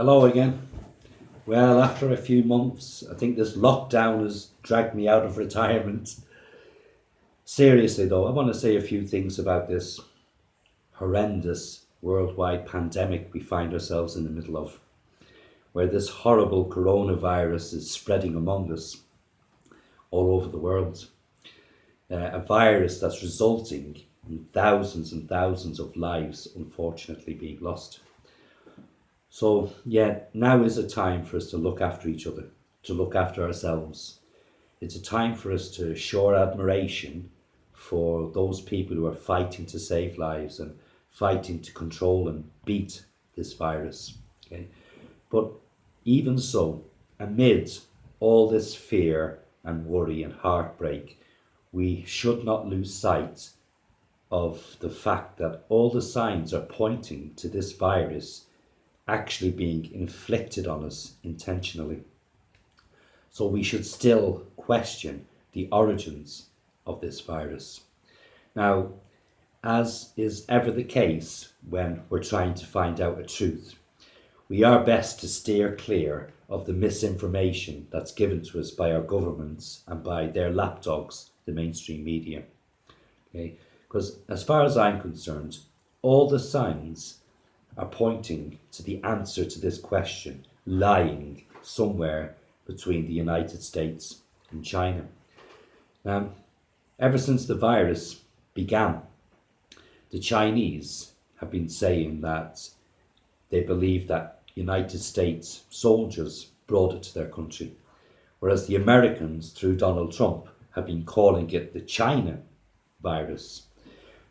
Hello again. Well, after a few months, I think this lockdown has dragged me out of retirement. Seriously, though, I want to say a few things about this horrendous worldwide pandemic we find ourselves in the middle of, where this horrible coronavirus is spreading among us all over the world. A virus that's resulting in thousands and thousands of lives, unfortunately, being lost. So, yeah, now is a time for us to look after each other, to look after ourselves. It's a time for us to show our admiration for those people who are fighting to save lives and fighting to control and beat this virus. Okay? But even so, amid all this fear and worry and heartbreak, we should not lose sight of the fact that all the signs are pointing to this virus actually being inflicted on us intentionally. So we should still question the origins of this virus. Now, as is ever the case when we're trying to find out a truth, we are best to steer clear of the misinformation that's given to us by our governments and by their lapdogs, the mainstream media. Okay? Because as far as I'm concerned, all the signs are pointing to the answer to this question lying somewhere between the United States and China. Now, ever since the virus began, the Chinese have been saying that they believe that United States soldiers brought it to their country, whereas the Americans, through Donald Trump, have been calling it the China virus.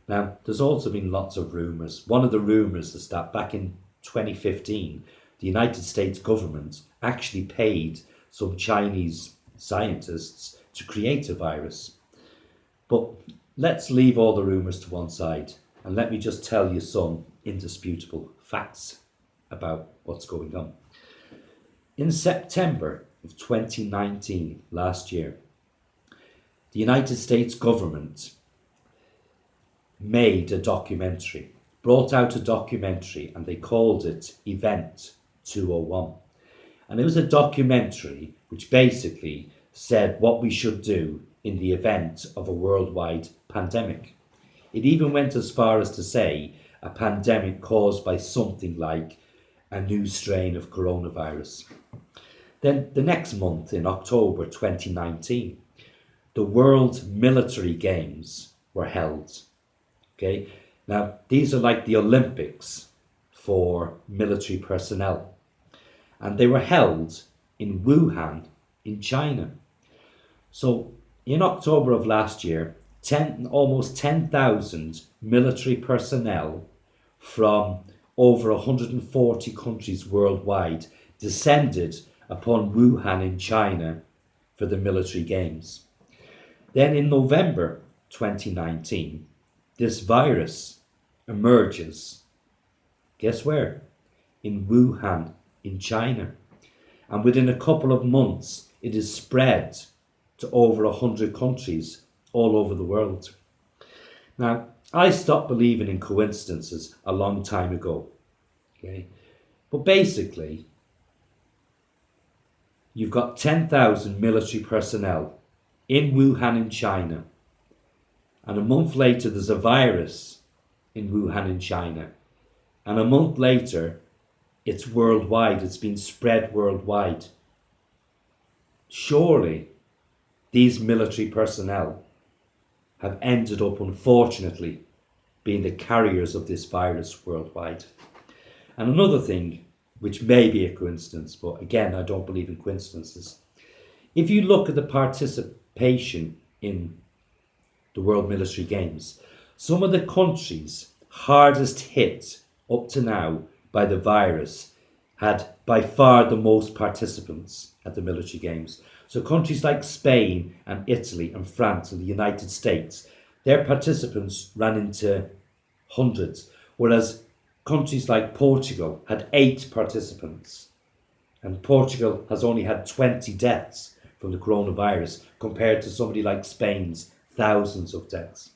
Now, there's also been lots of rumours. One of the rumours is that back in 2015, the United States government actually paid some Chinese scientists to create a virus. But let's leave all the rumours to one side and let me just tell you some indisputable facts about what's going on. In September of 2019, last year, the United States government made a documentary, brought out a documentary, and they called it Event 201. And it was a documentary which basically said what we should do in the event of a worldwide pandemic. It even went as far as to say a pandemic caused by something like a new strain of coronavirus. Then the next month, in October 2019, the World Military Games were held. Okay, now these are like the Olympics for military personnel, and they were held in Wuhan, in China. So in October of last year, almost 10,000 military personnel from over 140 countries worldwide descended upon Wuhan in China for the military games. Then in November 2019, this virus emerges. Guess where? In Wuhan, in China. And within a couple of months, it is spread to over 100 countries all over the world. Now, I stopped believing in coincidences a long time ago. Okay? But basically, you've got 10,000 military personnel in Wuhan in China. And a month later, there's a virus in Wuhan in China. And a month later, it's worldwide. It's been spread worldwide. Surely, these military personnel have ended up, unfortunately, being the carriers of this virus worldwide. And another thing, which may be a coincidence, but again, I don't believe in coincidences. If you look at the participation in the World Military Games, some of the countries hardest hit up to now by the virus had by far the most participants at the military games. So countries like Spain and Italy and France and the United States, their participants ran into hundreds, whereas countries like Portugal had 8 participants, and Portugal has only had 20 deaths from the coronavirus compared to somebody like Spain's thousands of deaths.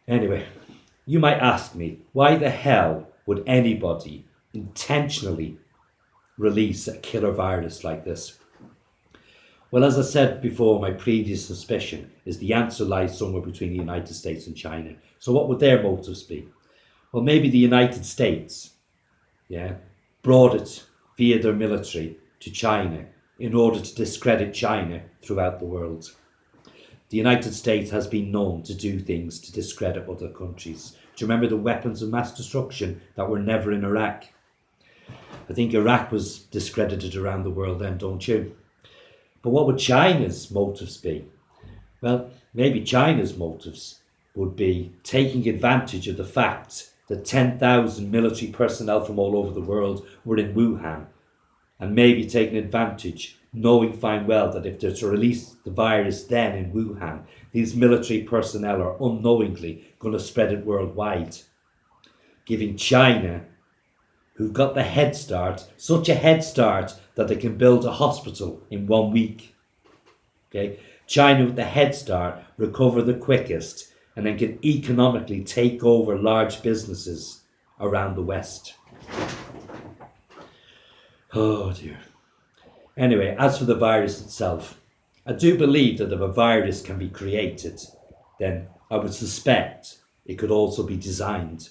Anyway, you might ask me, why the hell would anybody intentionally release a killer virus like this? Well, as I said before, my previous suspicion is the answer lies somewhere between the United States and China. So what would their motives be? Well, maybe the United States, brought it via their military to China in order to discredit China throughout the world. The United States has been known to do things to discredit other countries. Do you remember the weapons of mass destruction that were never in Iraq? I think Iraq was discredited around the world then, don't you? But what would China's motives be? Well, maybe China's motives would be taking advantage of the fact that 10,000 military personnel from all over the world were in Wuhan, and maybe taking advantage, knowing fine well that if they're to release the virus then in Wuhan, these military personnel are unknowingly going to spread it worldwide, giving China, who've got the head start, such a head start that they can build a hospital in 1 week. Okay, China with the head start recover the quickest and then can economically take over large businesses around the West. Oh dear. Anyway, as for the virus itself, I do believe that if a virus can be created, then I would suspect it could also be designed.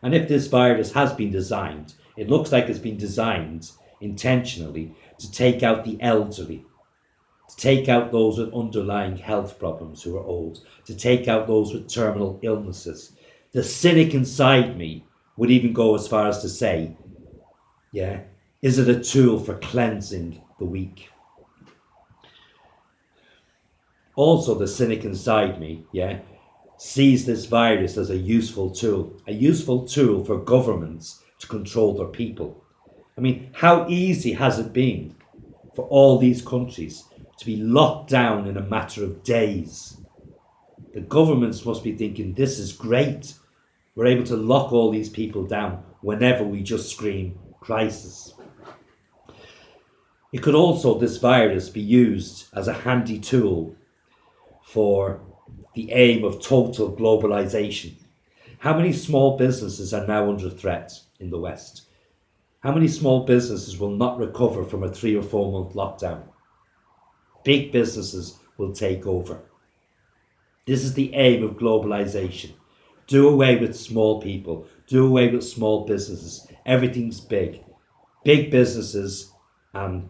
And if this virus has been designed, it looks like it's been designed intentionally to take out the elderly, to take out those with underlying health problems who are old, to take out those with terminal illnesses. The cynic inside me would even go as far as to say, is it a tool for cleansing the weak? Also, the cynic inside me, sees this virus as a useful tool for governments to control their people. I mean, how easy has it been for all these countries to be locked down in a matter of days? The governments must be thinking, this is great. We're able to lock all these people down whenever we just scream crisis. It could also, this virus, be used as a handy tool for the aim of total globalization. How many small businesses are now under threat in the West? How many small businesses will not recover from a 3 or 4 month lockdown? Big businesses will take over. This is the aim of globalization. Do away with small people. Do away with small businesses. Everything's big. Big businesses and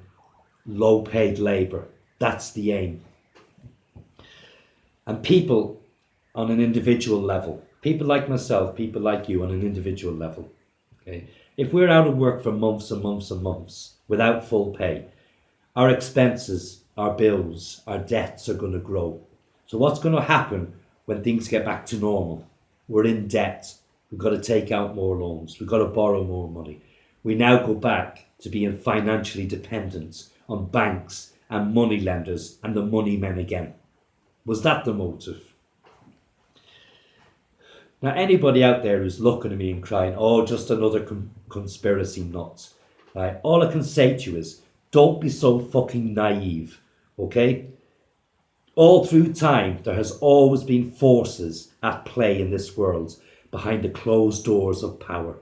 low paid labor. That's the aim. And people on an individual level, people like myself, people like you on an individual level, okay? If we're out of work for months and months and months without full pay, our expenses, our bills, our debts are going to grow. So what's going to happen when things get back to normal? We're in debt. We've got to take out more loans. We've got to borrow more money. We now go back to being financially dependent on banks and money lenders and the money men again. Was that the motive? Now, anybody out there who's looking at me and crying, oh, just another conspiracy nut, right? All I can say to you is, don't be so fucking naive, okay? All through time, there has always been forces at play in this world behind the closed doors of power,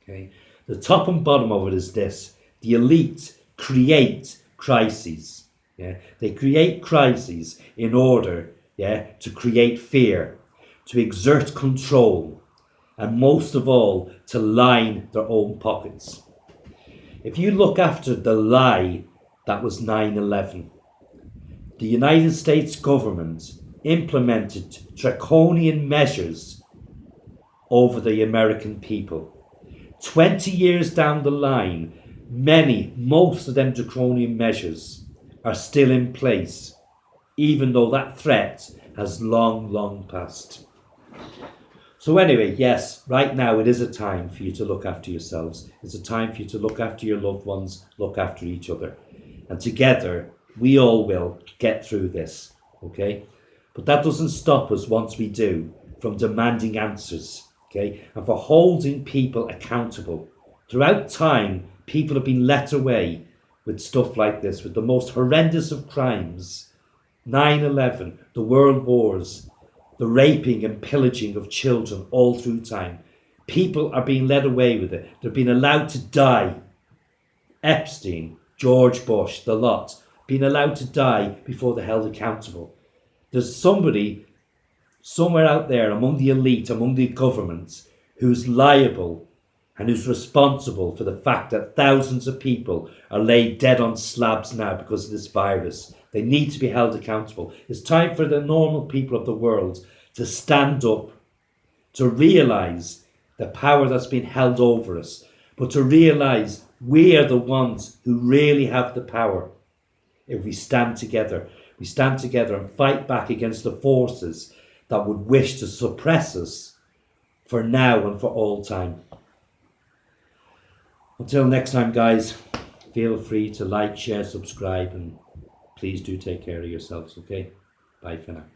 okay? The top and bottom of it is this: the elite create crises. They create crises in order, to create fear, to exert control, and most of all, to line their own pockets. If you look after the lie that was 9/11, the United States government implemented draconian measures over the American people. 20 years down the line, most of them draconian measures are still in place, even though that threat has long, long passed. So anyway, yes, right now it is a time for you to look after yourselves. It's a time for you to look after your loved ones, look after each other. And together, we all will get through this, okay? But that doesn't stop us, once we do, from demanding answers, okay? And for holding people accountable. Throughout time, people have been let away with stuff like this, with the most horrendous of crimes. 9/11, the world wars, the raping and pillaging of children all through time. People are being led away with it. They're being allowed to die. Epstein, George Bush, the lot, being allowed to die before they're held accountable. There's somebody somewhere out there among the elite, among the governments, who's liable and who's responsible for the fact that thousands of people are laid dead on slabs now because of this virus. They need to be held accountable. It's time for the normal people of the world to stand up, to realise the power that's been held over us, but to realise we are the ones who really have the power if we stand together. We stand together and fight back against the forces that would wish to suppress us for now and for all time. Until next time, guys, feel free to like, share, subscribe, and please do take care of yourselves, okay? Bye for now.